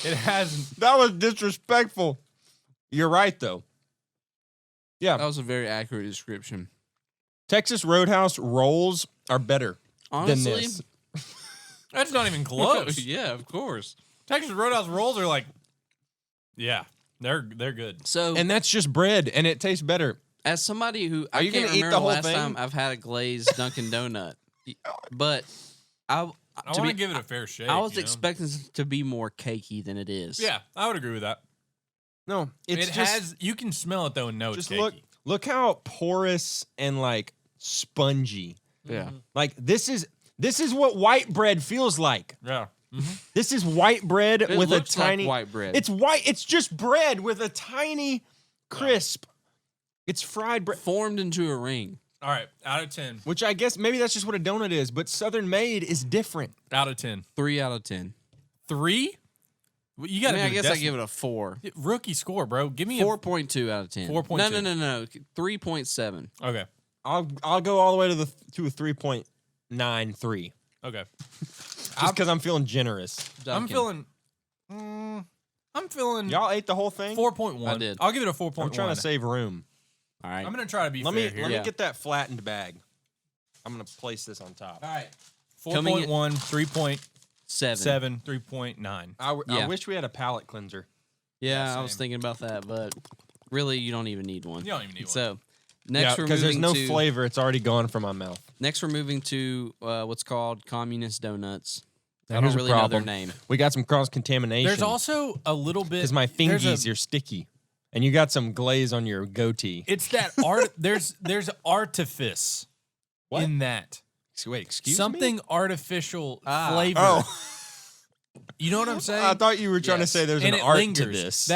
It has That was disrespectful. You're right, though. Yeah. That was a very accurate description. Texas Roadhouse rolls are better Honestly, than this. that's not even close. yeah, of course. Texas Roadhouse rolls are like, yeah, they're good. So, And that's just bread, and it tastes better. as somebody who I you can't gonna eat remember the the whole last thing? time I've had a glazed Dunkin' Donut, but I want to give it a fair shake. I was you know? expecting it to be more cakey than it is. Yeah, I would agree with that. No, it's It just, has. You can smell it though, and know it's just cakey. look how porous and like spongy. yeah. Like this is what white bread feels like. Yeah. This is white bread It with a looks like tiny white bread. It's white. It's just bread with a tiny crisp. It's fried bread, formed into a ring. All right, out of 10. which I guess maybe that's just what a donut is. But Southern Made is different. Out of 10. 3 out of 10. 3? Well, you got to I guess I give it a 4. Rookie score, bro. Give me 4.2 out of 10. 4.2. No. 3.7. a... Okay. I'll go all the way to a 3.93 Okay. just because I'm feeling generous. I'm feeling... I'm feeling... Y'all ate the whole thing. 4.1. I did. I'll give it a 4.1. I'm trying to save room. All right. I'm going to try to be Let fair me here. let me Yeah. get that flattened bag. I'm gonna place this on top. All right. Coming 4.1, 3.7, 7. 3.9. I Yeah. wish we had a palate cleanser. Yeah, Yeah, I was same. thinking about that, but really, you don't even need one. You don't even need one. So, next we're because there's moving no to flavor. It's already gone from my mouth. next we're moving to what's called communist donuts. I Here's don't a really know their problem. name. We got some cross contamination. There's also a little bit... because my there's fingies are sticky, and you got some glaze on your goatee. It's that art... there's artifice What? in that. Wait, excuse Something me. artificial flavor. Oh, You know what I'm saying? I thought you were trying to Yes. say there's and an it art lingers. to this.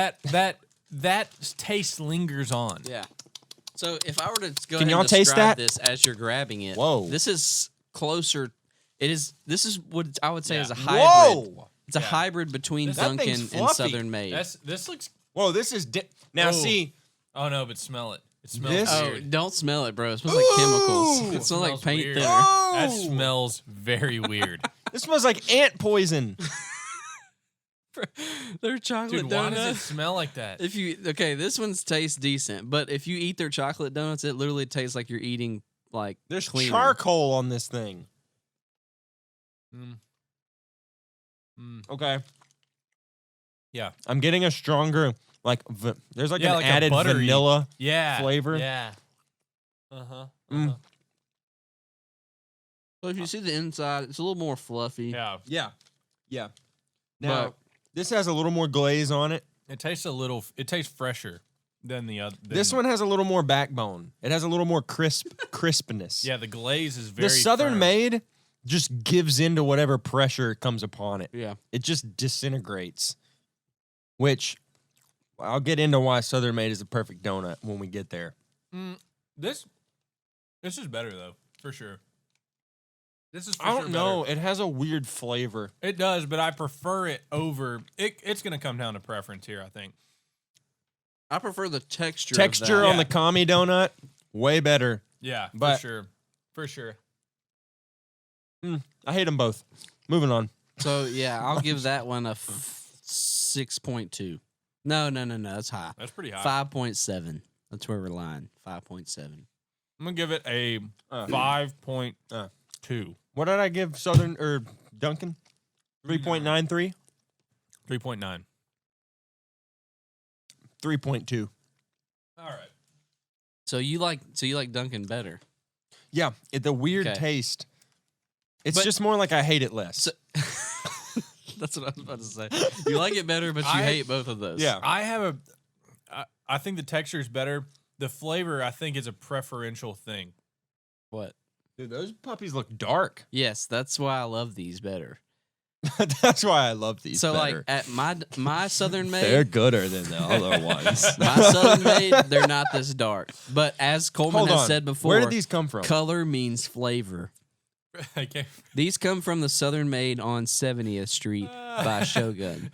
That taste lingers on. Yeah. So if I were to go Can ahead y'all and taste describe that? this as you're grabbing it, Whoa. this is closer. This is what I would say Yeah. is a hybrid. Whoa, It's a Yeah. hybrid between This- That Dunkin' thing's and fluffy. Southern Made. This looks... whoa! This is now. Oh. See, Oh, no, but smell it. It smells This- Oh, weird. don't smell it, bro. It smells like chemicals. Ooh. It smells like Smells paint weird. thinner. Oh! That smells very weird. this smells like ant poison. They're chocolate Dude, why donuts. does it smell like that? If you this one's tastes decent, but if you eat their chocolate donuts, it literally tastes like you're eating like There's cleaner. charcoal on this thing. Mm. Okay. Yeah. I'm getting a stronger there's like Yeah, an like a added buttery- vanilla. Yeah. Flavor? Yeah. Uh-huh. Mm. So if you see the inside, it's a little more fluffy. Yeah. Yeah. Now But- this has a little more glaze on it. It tastes fresher than the other. This one has a little more backbone. It has a little more crispness. Yeah, the glaze is very The Southern firm. Made just gives into whatever pressure comes upon it. Yeah. It just disintegrates. Which I'll get into why Southern Made is the perfect donut when we get there. This is better though, for sure. This is for I don't sure know. better. It has a weird flavor. It does, but I prefer it over it's gonna come down to preference here, I think. I prefer the texture. of Texture that. on Yeah. the commie donut, way better. Yeah, But- for sure. For sure. I hate them both. Moving on. So yeah, I'll give that one a 6.2. No, that's high. That's pretty high. 5.7. That's where we're lying. 5.7. I'm gonna give it a Uh. 5.2. What did I give Southern or Duncan? 3.93? 3.9. 3.2. All right. So you like Dunkin' better. Yeah, the weird Okay. taste. It's But- just more like I hate it less. So, that's what I was about to say. You like it better, but you I- hate both of those. Yeah. I think the texture is better. The flavor, I think, is a preferential thing. What? Dude, those puppies look dark. Yes, that's why I love these better. That's why I love these So better. like at my Southern They're Made, gooder than the other ones. my Southern Made, they're not this dark. But as Coleman Hold has on. said before, Where did these come from? color means flavor. Okay. These come from the Southern Made on 70th Street by Shogun.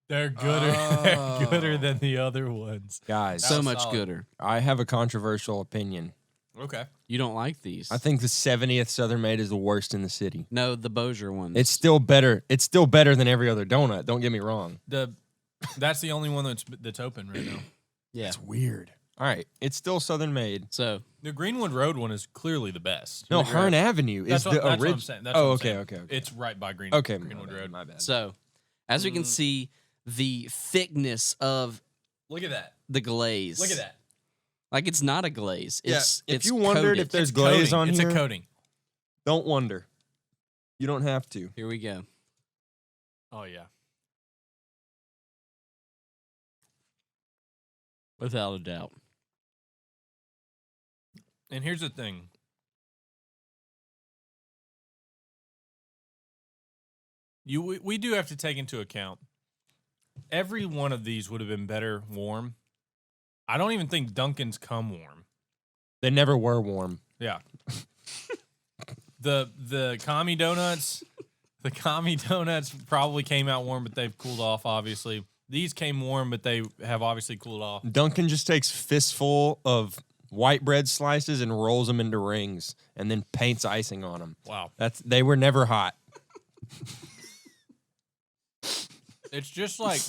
They're gooder. They're gooder than the other ones. Guys, So was much solid. gooder. I have a controversial opinion. Okay. You don't like these? I think the 70th Southern Made is the worst in the city. No, the Bossier one. It's still better. It's still better than every other donut. Don't get me wrong. That's the only one that's open right now. yeah. It's weird. All right, it's still Southern Made. So The Greenwood Road one is clearly the best. No, Hearn Avenue is That's what, the that's what I'm original. saying. That's Oh, what I'm okay, saying. okay. It's right by Okay, Greenwood Road. My bad. so as we can see, the thickness of Look at that. the glaze. Look at that. Like it's not a glaze. Yeah, It's if it's you wondered coated. if there's It's glaze coating. on it's here, a coating. don't wonder. You don't have to. Here we go. Oh yeah. Without a doubt. And here's the thing. we do have to take into account every one of these would have been better warm. I don't even think Dunkin's come warm. They never were warm. Yeah. The commie donuts, probably came out warm, but they've cooled off. Obviously, these came warm, but they have obviously cooled off. Dunkin' just takes fistful of white bread slices and rolls them into rings, and then paints icing on them. Wow, They were never hot. it's just like,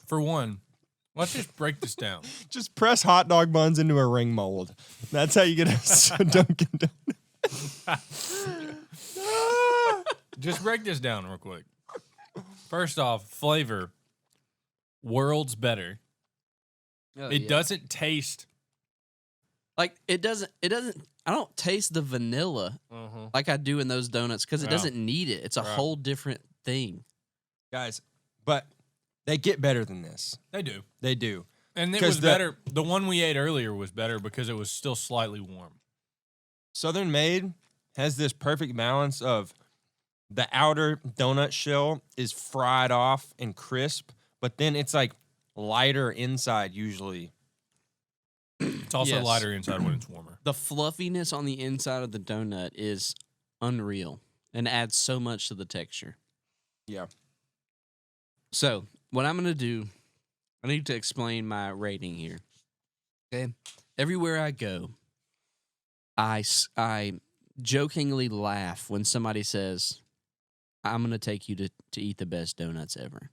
for one, let's just break this down. Just press hot dog buns into a ring mold. That's how you get a Dunkin' Donut. Just break this down real quick. First off, flavor, worlds better. Oh, It yeah. doesn't taste. Like it doesn't. I don't taste the vanilla like I do in those donuts because it Yeah. doesn't need it. It's a Right. whole different thing. Guys, but they get better than this. They do. They do. And it 'Cause was better. The one we ate earlier was better because it was still slightly warm. Southern Made has this perfect balance of the outer donut shell is fried off and crisp, but then it's like lighter inside usually. It's also Yes. lighter inside when it's warmer. The fluffiness on the inside of the donut is unreal and adds so much to the texture. Yeah. So, what I'm going to do, I need to explain my rating here. Okay? Everywhere I go, I jokingly laugh when somebody says, I'm going to take you to eat the best donuts ever.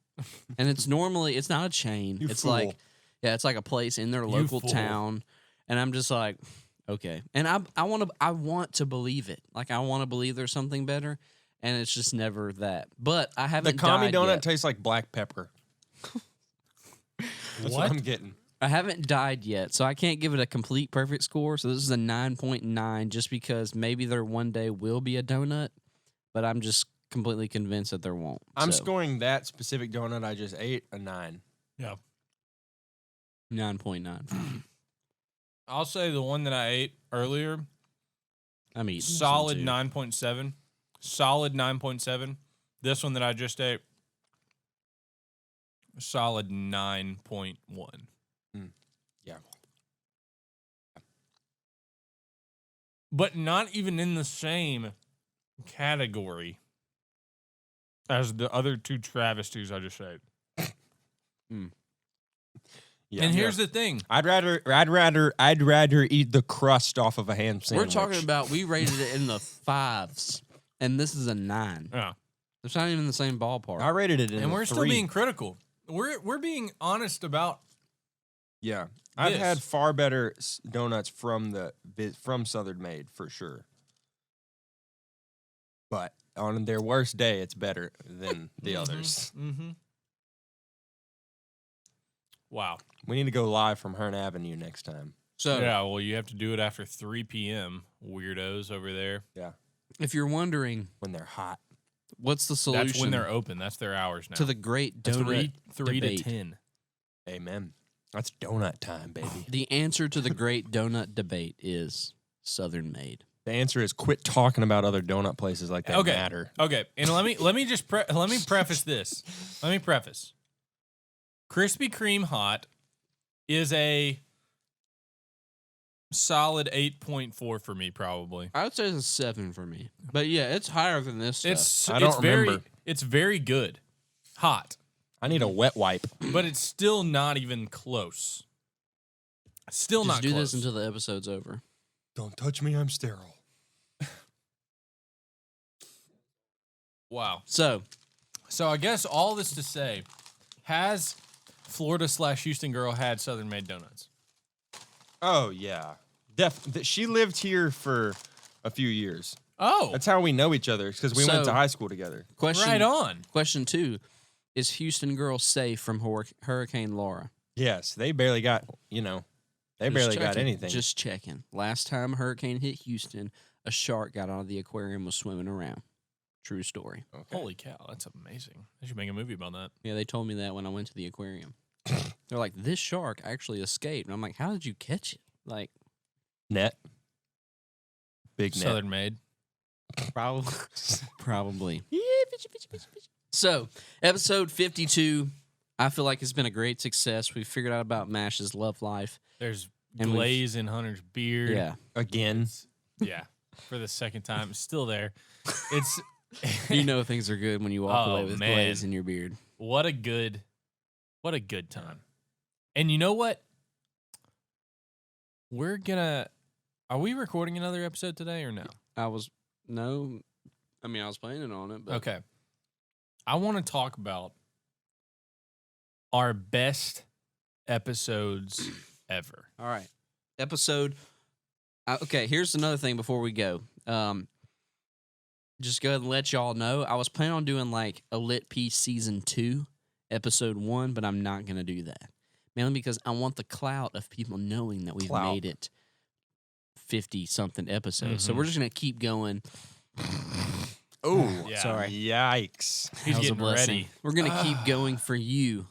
And it's normally, it's not a chain. You it's fool. like, yeah, it's like a place in their You local fool. town. And I'm just like, okay. And I want to believe it. Like, I want to believe there's something better. And it's just never that. But I The haven't commie died donut yet. tastes like black pepper. That's what I'm getting. I haven't died yet, so I can't give it a complete perfect score. So this is a 9.9 just because maybe there one day will be a donut, but I'm just completely convinced that there won't. I'm So, scoring that specific donut I just ate a 9. Yeah. 9.9 for me. I'll say the one that I ate earlier, I'm eating this solid one, too. 9.7. Solid 9.7. This one that I just ate, solid 9.1. Yeah. But not even in the same category as the other two travesties I just ate. Yeah. And here's the thing. I'd rather eat the crust off of a ham We're sandwich. talking about, we rated it in the 5s, and this is a 9. Yeah. It's not even in the same ballpark. I rated it in And a we're 3. still being critical. We're being honest about Yeah. I've This. had far better donuts from Southern Made for sure. But on their worst day, it's better than the others. Mm-hmm. Wow. We need to go live from Hearn Avenue next time. So, Yeah, well, you have to do it after 3 p.m., weirdos over there. Yeah. if you're wondering When they're hot. what's the solution That's when they're open. That's their hours now. to the great donut 3 to debate. 10. Amen. That's donut time, baby. The answer to the great donut debate is Southern Made. The answer is quit talking about other donut places like that Okay. matter. Okay, and let me just let me preface this. Let me preface. Krispy Kreme hot is a solid 8.4 for me, probably. I would say it's a 7 for me. But yeah, it's higher than this stuff. I don't very remember. it's very good. Hot. I need a wet wipe. But it's still not even close. Still Just not do close. this until the episode's over. Don't touch me, I'm sterile. Wow. So, So I guess all this to say, has Florida/Houston girl had Southern Made donuts? Oh, yeah. She lived here for a few years. Oh, That's how we know each other, because we went So- to high school together. question right on. Question 2, is Houston girl safe from Hurricane Laura? Yes, they barely got, they Just barely got checking. anything. Just checking. Last time a hurricane hit Houston, a shark got out of the aquarium and was swimming around. True story. Okay. Holy cow, that's amazing. They should make a movie about that. Yeah, they told me that when I went to the aquarium. They're like, this shark actually escaped. And I'm like, how did you catch it? Like, Net. Big net. Southern Made. Probably. So, episode 52, I feel like it's been a great success. We figured out about Mash's love life. There's And glaze in Hunter's beard. Yeah. Again. Yeah. For the second time. It's still there. It's You know things are good when you walk Oh, away with man. glaze in your beard. what a good time. And you know what? Are we recording another episode today or no? I was planning on it, but Okay. I want to talk about our best episodes ever. all right. Episode. Okay, here's another thing before we go. Just go ahead and let y'all know. I was planning on doing like a Lit Piece Season 2, Episode 1, but I'm not going to do that. Mainly because I want the clout of people knowing that we've made it 50-something episodes. So we're just going to keep going. Oh, Yeah. Sorry. Yikes. He's That was a getting blessing. ready. We're going to keep going for you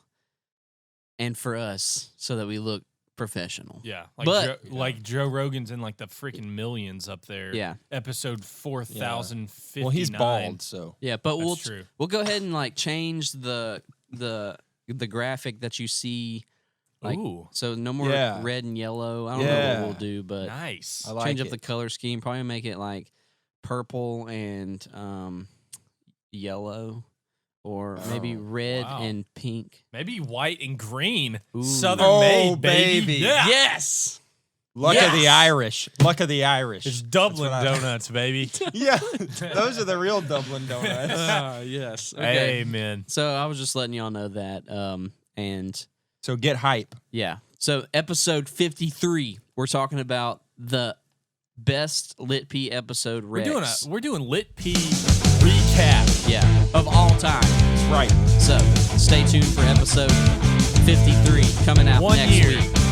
and for us so that we look professional. Yeah. Like, But- like Joe Rogan's in like the freaking millions up there. Yeah. Episode 4059. Well, he's bald, so. Yeah, but That's true. we'll go ahead and like change the graphic that you see. Like, Ooh. so no more Yeah. red and yellow. I don't know Yeah. what we'll do, but Nice. I like change up it. the color scheme. Probably make it like purple and yellow, or maybe red wow. and pink. Maybe white and green. Ooh. Southern Oh, made, baby. baby. Yeah. Yes. Luck of the Irish. Luck of the Irish. It's Dublin That's what I- donuts, baby. Yeah, those are the real Dublin donuts. Yes. Okay. Amen. So I was just letting y'all know that. And So get hype. yeah. So episode 53, we're talking about the best Lit P episode. Rex. We're doing Lit P recap. Yeah, of all time. That's right. So stay tuned for episode 53 coming out 1 next year. week.